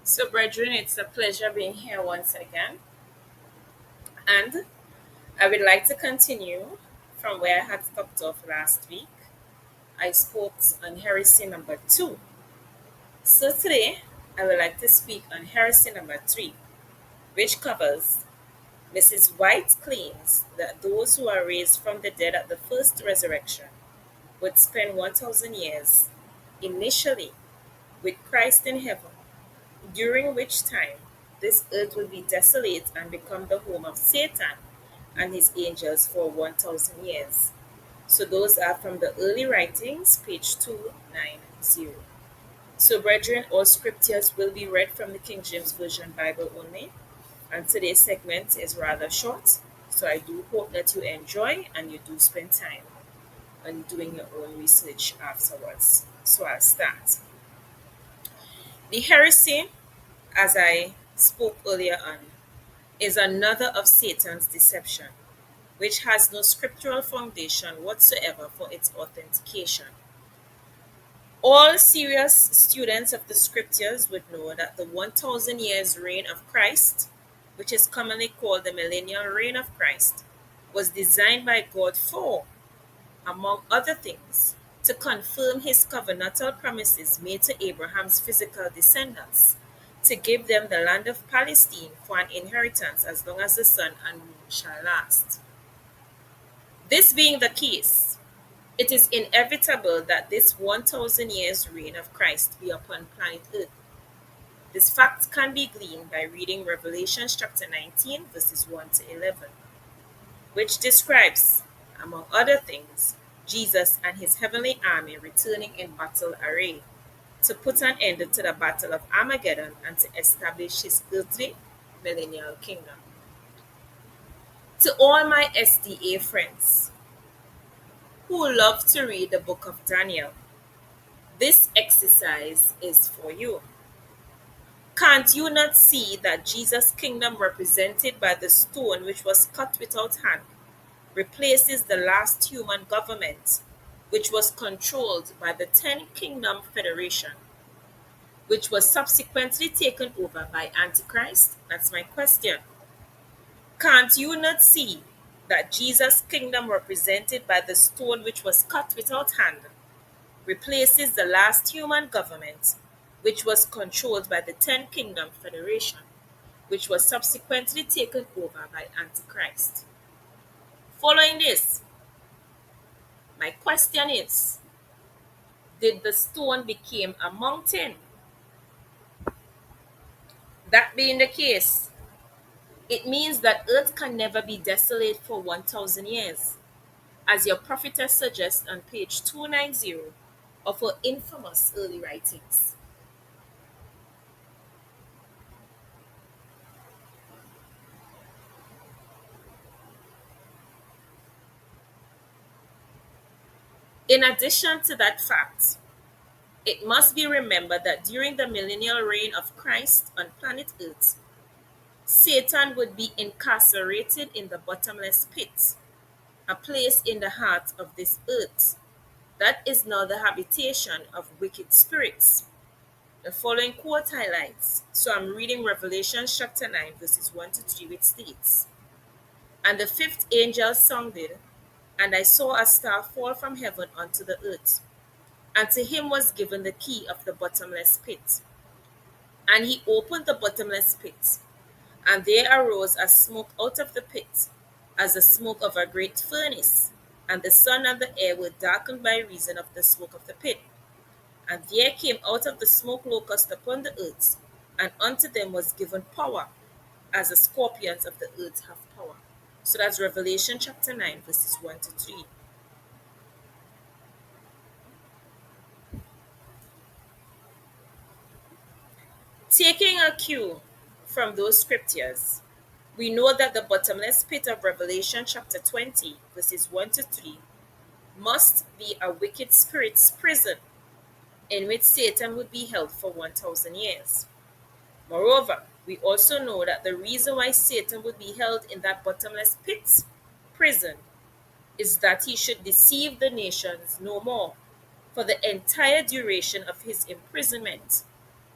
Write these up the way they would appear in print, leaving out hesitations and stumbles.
So, brethren, it's a pleasure being here once again. And I would like to continue from where I had stopped off last week. I spoke on heresy number 2. So, today, I would like to speak on heresy number 3, which covers Mrs. White claims that those who are raised from the dead at the first resurrection would spend 1,000 years initially with Christ in heaven, during which time this earth will be desolate and become the home of Satan and his angels for 1,000 years. So those are from the early writings, page 290. So, brethren, all scriptures will be read from the King James Version Bible only, and today's segment is rather short. So I do hope that you enjoy and you do spend time on doing your own research afterwards. So I'll start. The heresy, as I spoke earlier on, is another of Satan's deception, which has no scriptural foundation whatsoever for its authentication. All serious students of the scriptures would know that the 1,000 years reign of Christ, which is commonly called the millennial reign of Christ, was designed by God for, among other things, to confirm his covenantal promises made to Abraham's physical descendants, to give them the land of Palestine for an inheritance as long as the sun and moon shall last. This being the case, it is inevitable that this 1,000 years reign of Christ be upon planet Earth. This fact can be gleaned by reading Revelation chapter 19, verses 1 to 11, which describes, among other things, Jesus and his heavenly army returning in battle array to put an end to the battle of Armageddon and to establish his earthly millennial kingdom. To all my SDA friends who love to read the book of Daniel, this exercise is for you. Can't you not see that Jesus' kingdom, represented by the stone which was cut without hand, replaces the last human government, which was controlled by the Ten Kingdom Federation, which was subsequently taken over by Antichrist? That's my question. Can't you not see that Jesus' kingdom, represented by the stone which was cut without hand, replaces the last human government, which was controlled by the Ten Kingdom Federation, which was subsequently taken over by Antichrist? Following this, my question is, did the stone become a mountain? That being the case, it means that earth can never be desolate for 1,000 years, as your prophetess suggests on page 290 of her infamous early writings. In addition to that fact, it must be remembered that during the millennial reign of Christ on planet Earth, Satan would be incarcerated in the bottomless pit, a place in the heart of this earth that is now the habitation of wicked spirits. The following quote highlights. So I'm reading Revelation chapter 9, verses 1 to 3, which states, "And the fifth angel sounded, and I saw a star fall from heaven unto the earth, and to him was given the key of the bottomless pit. And he opened the bottomless pit, and there arose a smoke out of the pit, as the smoke of a great furnace, and the sun and the air were darkened by reason of the smoke of the pit. And there came out of the smoke locusts upon the earth, and unto them was given power, as the scorpions of the earth have power." So that's Revelation chapter 9, verses 1 to 3. Taking a cue from those scriptures, we know that the bottomless pit of Revelation chapter 20, verses 1 to 3, must be a wicked spirit's prison in which Satan would be held for 1,000 years. Moreover, we also know that the reason why Satan would be held in that bottomless pit prison is that he should deceive the nations no more for the entire duration of his imprisonment.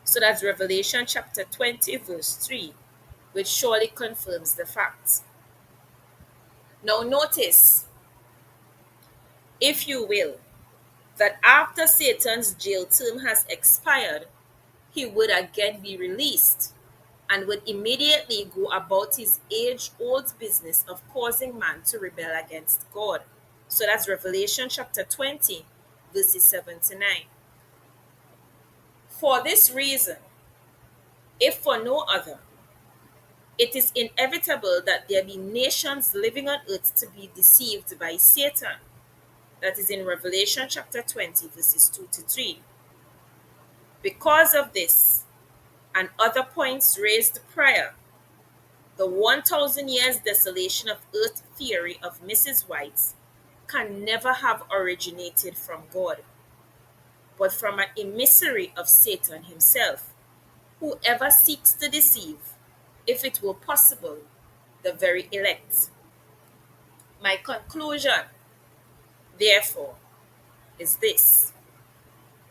So that's Revelation chapter 20, verse 3, which surely confirms the facts. Now, notice, if you will, that after Satan's jail term has expired, he would again be released and would immediately go about his age old business of causing man to rebel against God. So that's Revelation chapter 20, verses 7 to 9. For this reason, if for no other, it is inevitable that there be nations living on earth to be deceived by Satan. That is in Revelation chapter 20, verses 2 to 3. Because of this, and other points raised prior, the 1,000 years desolation of earth theory of Mrs. White's can never have originated from God, but from an emissary of Satan himself, whoever seeks to deceive, if it were possible, the very elect. My conclusion, therefore, is this: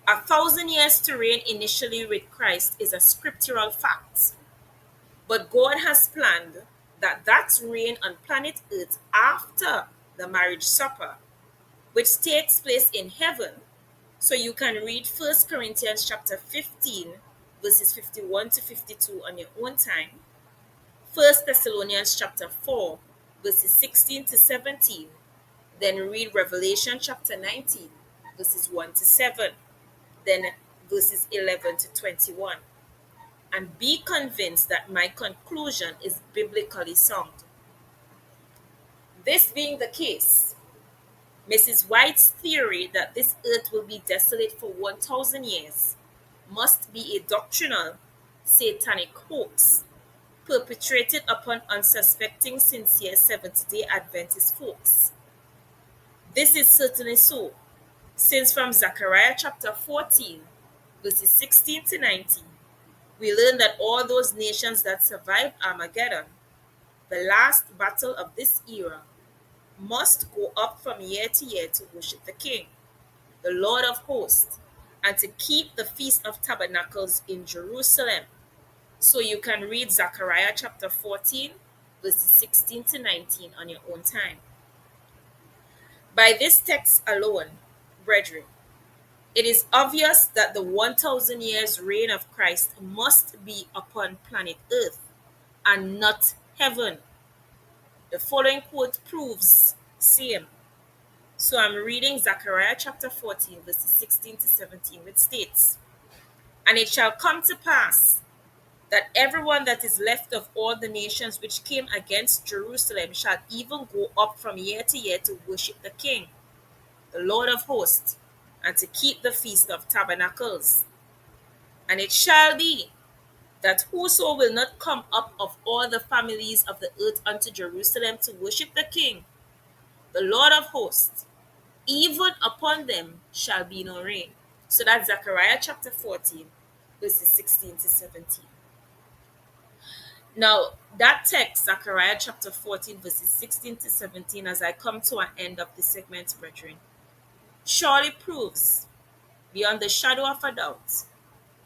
1,000 years to reign initially with Christ is a scriptural fact, but God has planned that reign on planet Earth after the marriage supper, which takes place in heaven. So you can read 1 Corinthians chapter 15, verses 51 to 52 on your own time, 1 Thessalonians chapter 4, verses 16 to 17, then read Revelation chapter 19, verses 1 to 7, then verses 11 to 21, and be convinced that my conclusion is biblically sound. This being the case, Mrs. White's theory that this earth will be desolate for 1,000 years must be a doctrinal, satanic hoax perpetrated upon unsuspecting, sincere Seventh-day Adventist folks. This is certainly so, since from Zechariah chapter 14, verses 16 to 19, we learn that all those nations that survived Armageddon, the last battle of this era, must go up from year to year to worship the King, the Lord of hosts, and to keep the Feast of Tabernacles in Jerusalem. So you can read Zechariah chapter 14, verses 16 to 19 on your own time. By this text alone, brethren, it is obvious that the 1,000 years reign of Christ must be upon planet Earth and not heaven. The following quote proves same. So I'm reading Zechariah chapter 14, verses 16 to 17, which states, "And it shall come to pass that everyone that is left of all the nations which came against Jerusalem shall even go up from year to year to worship the King, the Lord of hosts, and to keep the Feast of Tabernacles. And it shall be that whoso will not come up of all the families of the earth unto Jerusalem to worship the King, the Lord of hosts, even upon them shall be no rain." So that's Zechariah chapter 14, verses 16 to 17. Now, that text, Zechariah chapter 14, verses 16 to 17, as I come to an end of this segment, brethren, surely proves, beyond the shadow of a doubt,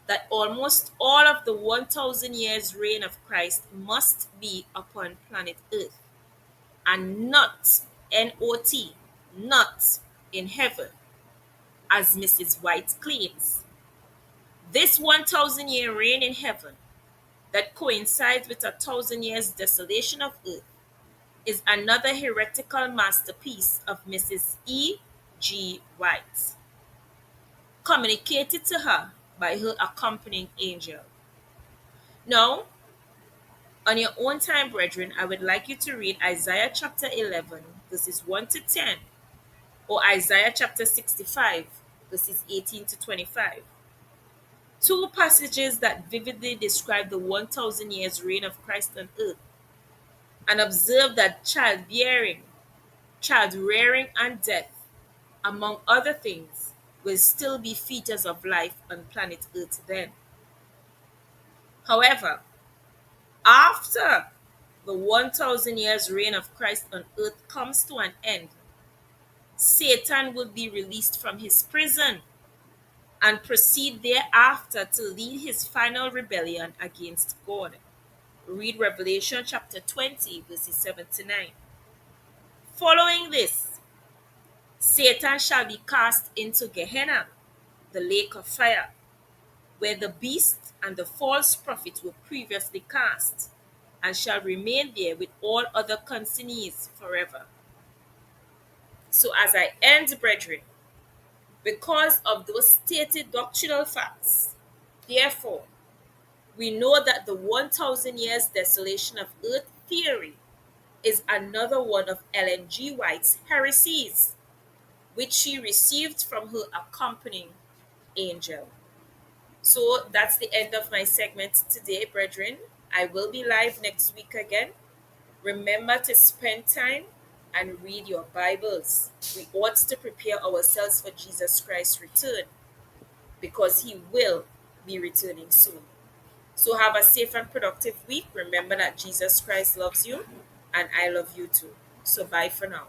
that almost all of the 1,000 years reign of Christ must be upon planet Earth, and not, N-O-T, not in heaven, as Mrs. White claims. This 1,000 year reign in heaven that coincides with 1,000 years desolation of earth is another heretical masterpiece of Mrs. E. G. White, communicated to her by her accompanying angel. Now, on your own time, brethren, I would like you to read Isaiah chapter 11, verses 1 to 10, or Isaiah chapter 65, verses 18 to 25. Two passages that vividly describe the 1,000 years reign of Christ on earth, and observe that childbearing, child rearing, and death, among other things, will still be features of life on planet Earth then. However, after the 1,000 years reign of Christ on earth comes to an end, Satan will be released from his prison and proceed thereafter to lead his final rebellion against God. Read Revelation chapter 20, verses 7 to 9. Following this, Satan shall be cast into Gehenna, the lake of fire, where the beast and the false prophet were previously cast, and shall remain there with all other consignees forever. So, as I end, brethren, because of those stated doctrinal facts, therefore, we know that the 1,000 years desolation of earth theory is another one of Ellen G. White's heresies, which she received from her accompanying angel. So that's the end of my segment today, brethren. I will be live next week again. Remember to spend time and read your Bibles. We ought to prepare ourselves for Jesus Christ's return because he will be returning soon. So have a safe and productive week. Remember that Jesus Christ loves you and I love you too. So bye for now.